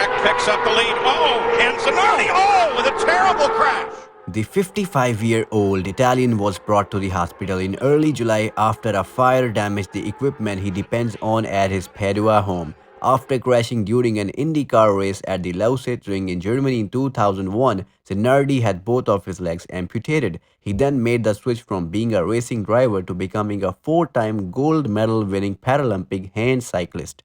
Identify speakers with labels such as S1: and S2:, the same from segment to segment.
S1: wreck, picks up the lead. Oh, and Zanardi, oh, with a terrible crash.
S2: The 55-year-old Italian was brought to the hospital in early July after a fire damaged the equipment he depends on at his Padua home. After crashing during an IndyCar race at the Lausitzring in Germany in 2001, Zanardi had both of his legs amputated. He then made the switch from being a racing driver to becoming a four-time gold medal-winning Paralympic hand cyclist.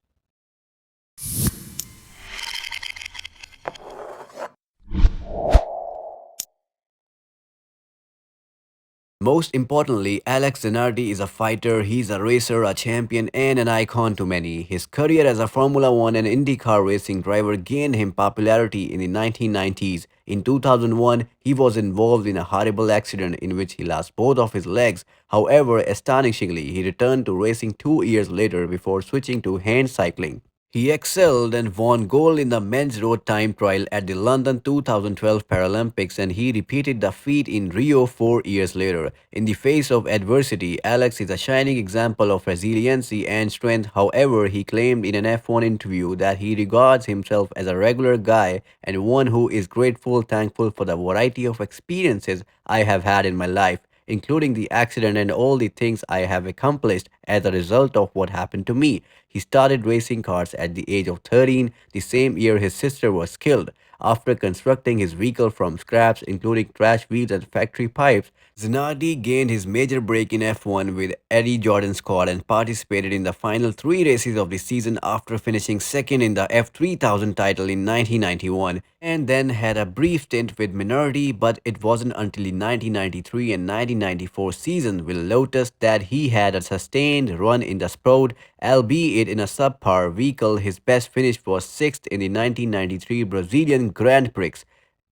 S2: Most importantly, Alex Zanardi is a fighter, he's a racer, a champion, and an icon to many. His career as a Formula One and IndyCar racing driver gained him popularity in the 1990s. In 2001, he was involved in a horrible accident in which he lost both of his legs. However, astonishingly, he returned to racing 2 years later before switching to hand cycling. He excelled and won gold in the men's road time trial at the London 2012 Paralympics, and he repeated the feat in Rio 4 years later. In the face of adversity, Alex is a shining example of resiliency and strength. However, he claimed in an F1 interview that he regards himself as a regular guy and one who is thankful for the variety of experiences I have had in my life, including the accident and all the things I have accomplished as a result of what happened to me. He started racing cars at the age of 13, the same year his sister was killed. After constructing his vehicle from scraps, including trash wheels and factory pipes, Zanardi gained his major break in F1 with Eddie Jordan's squad and participated in the final three races of the season after finishing second in the F3000 title in 1991, and then had a brief stint with Minardi, but it wasn't until the 1993 and 1994 season with Lotus that he had a sustained run in the sport, albeit in a subpar vehicle. His best finish was 6th in the 1993 Brazilian Grand Prix.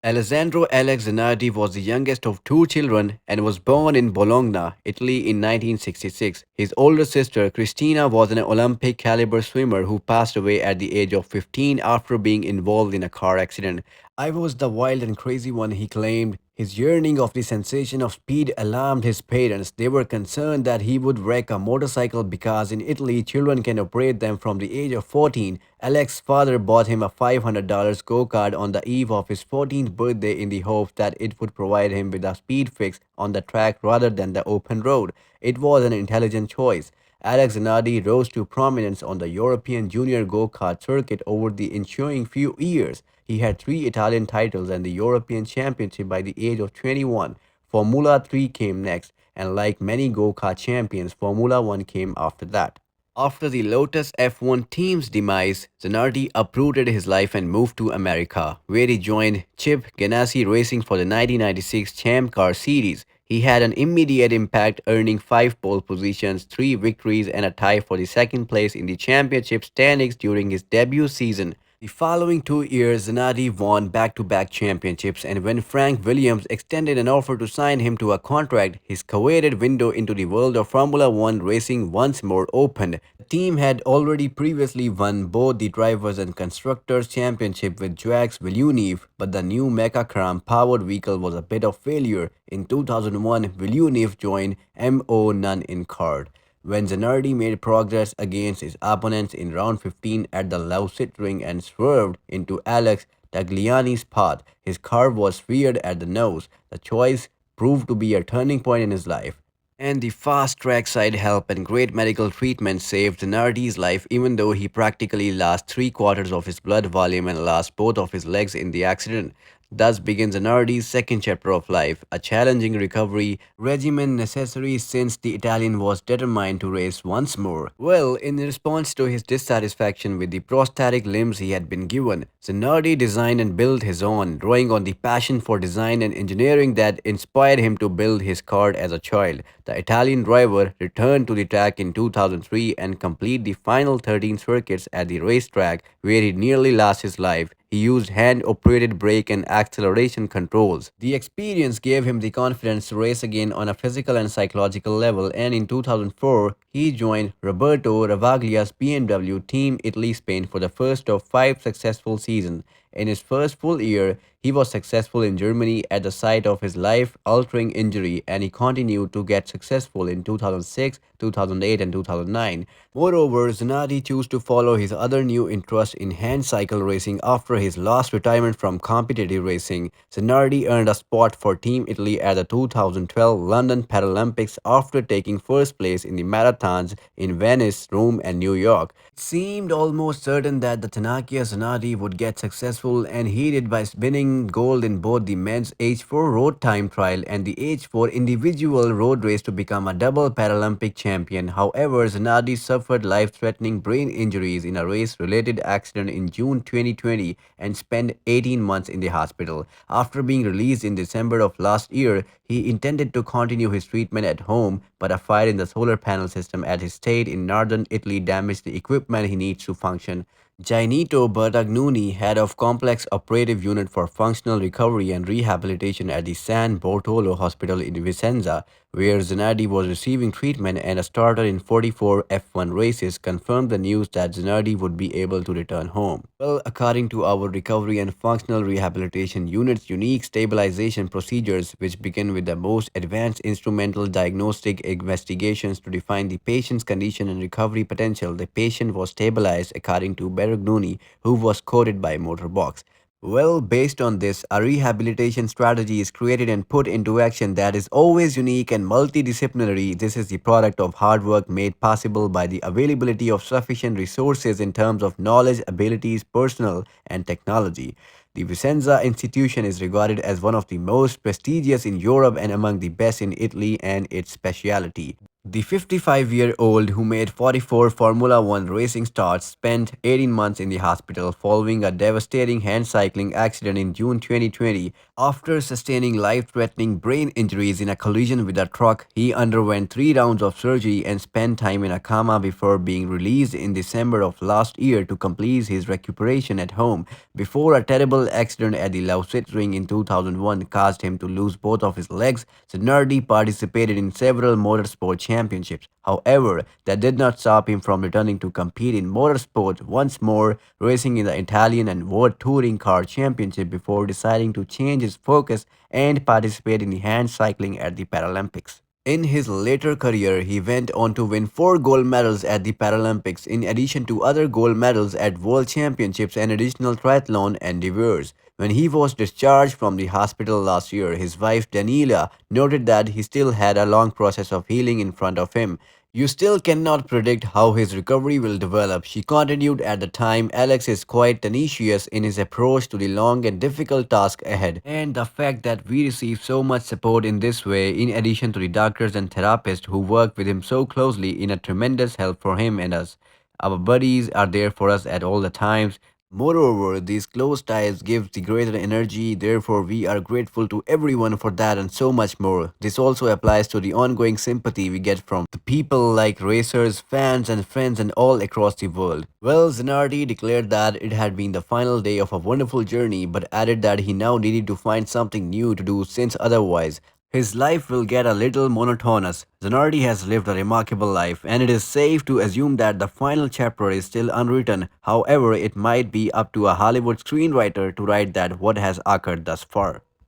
S2: Alessandro Alex Zanardi was the youngest of two children and was born in Bologna, Italy in 1966. His older sister, Cristina, was an Olympic caliber swimmer who passed away at the age of 15 after being involved in a car accident. I was the wild and crazy one, he claimed. His yearning of the sensation of speed alarmed his parents. They were concerned that he would wreck a motorcycle because in Italy, children can operate them from the age of 14. Alex's father bought him a $500 go-kart on the eve of his 14th birthday in the hopes that it would provide him with a speed fix on the track rather than the open road. It was an intelligent choice. Alex Zanardi rose to prominence on the European junior go-kart circuit over the ensuing few years. He had three Italian titles and the European Championship by the age of 21. Formula 3 came next, and like many go-kart champions, Formula 1 came after that. After the Lotus F1 team's demise, Zanardi uprooted his life and moved to America, where he joined Chip Ganassi Racing for the 1996 Champ Car Series. He had an immediate impact, earning 5 pole positions, 3 victories, and a tie for the second place in the championship standings during his debut season. The following 2 years, Zanardi won back-to-back championships, and when Frank Williams extended an offer to sign him to a contract, his coveted window into the world of Formula One racing once more opened. The team had already previously won both the Drivers' and Constructors' Championship with Jacques Villeneuve, but the new Mecacram-powered vehicle was a bit of failure. In 2001, Villeneuve joined MO Nunn in kart. When Zanardi made progress against his opponents in round 15 at the Lausitzring and swerved into Alex Tagliani's path, his car was reared at the nose. The choice proved to be a turning point in his life. And the fast trackside help and great medical treatment saved Zanardi's life, even though he practically lost 3/4 of his blood volume and lost both of his legs in the accident. Thus begins Zanardi's second chapter of life, a challenging recovery regimen necessary since the Italian was determined to race once more. Well, in response to his dissatisfaction with the prosthetic limbs he had been given, Zanardi designed and built his own, drawing on the passion for design and engineering that inspired him to build his car as a child. The Italian driver returned to the track in 2003 and completed the final 13 circuits at the racetrack, where he nearly lost his life. He used hand-operated brake and acceleration controls. The experience gave him the confidence to race again on a physical and psychological level, and in 2004, he joined Roberto Ravaglia's BMW Team Italy-Spain for the first of 5 successful seasons. In his first full year, He was successful in Germany at the site of his life-altering injury, and he continued to get successful in 2006, 2008, and 2009. Moreover, Zanardi chose to follow his other new interest in hand cycle racing after his last retirement from competitive racing. Zanardi earned a spot for Team Italy at the 2012 London Paralympics after taking first place in the marathons in Venice, Rome, and New York. It seemed almost certain that the Tanakia Zanardi would get successful, and he did by winning gold in both the men's H4 road time trial and the H4 individual road race to become a double Paralympic champion. However, Zanardi suffered life-threatening brain injuries in a race-related accident in June 2020 and spent 18 months in the hospital. After being released in December of last year, he intended to continue his treatment at home, but a fire in the solar panel system at his estate in northern Italy damaged the equipment he needs to function. Jainito Bertagnuni, head of Complex Operative Unit for Functional Recovery and Rehabilitation at the San Bartolo Hospital in Vicenza, where Zanardi was receiving treatment and a starter in 44 F1 races, confirmed the news that Zanardi would be able to return home. Well, according to our Recovery and Functional Rehabilitation Unit's unique stabilization procedures, which begin with the most advanced instrumental diagnostic investigations to define the patient's condition and recovery potential, the patient was stabilized according to Bertagnuni, who was quoted by Motorbox. Well, based on this, a rehabilitation strategy is created and put into action that is always unique and multidisciplinary. This is the product of hard work made possible by the availability of sufficient resources in terms of knowledge, abilities, personnel, and technology. The Vicenza institution is regarded as one of the most prestigious in Europe and among the best in Italy and its specialty. The 55-year-old who made 44 Formula One racing starts spent 18 months in the hospital following a devastating hand cycling accident in June 2020. After sustaining life-threatening brain injuries in a collision with a truck, he underwent 3 rounds of surgery and spent time in a coma before being released in December of last year to complete his recuperation at home, before a terrible accident at the Lausitzring in 2001 caused him to lose both of his legs. Zanardi participated in several motorsport championships. However, that did not stop him from returning to compete in motorsport once more, racing in the Italian and World Touring Car Championship before deciding to change his focus and participate in the hand cycling at the Paralympics. In his later career, he went on to win 4 gold medals at the Paralympics, in addition to other gold medals at World Championships and additional triathlon endeavors. When he was discharged from the hospital last year, his wife Daniela noted that he still had a long process of healing in front of him. You still cannot predict how his recovery will develop, she continued. At the time, Alex is quite tenacious in his approach to the long and difficult task ahead. And the fact that we receive so much support in this way, in addition to the doctors and therapists who work with him so closely, in a tremendous help for him and us. Our buddies are there for us at all the times. Moreover, these close ties give the greater energy, therefore we are grateful to everyone for that and so much more. This also applies to the ongoing sympathy we get from the people like racers, fans and friends and all across the world. Well, Zanardi declared that it had been the final day of a wonderful journey, but added that he now needed to find something new to do, since otherwise his life will get a little monotonous. Zanardi has lived a remarkable life, and it is safe to assume that the final chapter is still unwritten. However, it might be up to a Hollywood screenwriter to write that what has occurred thus far.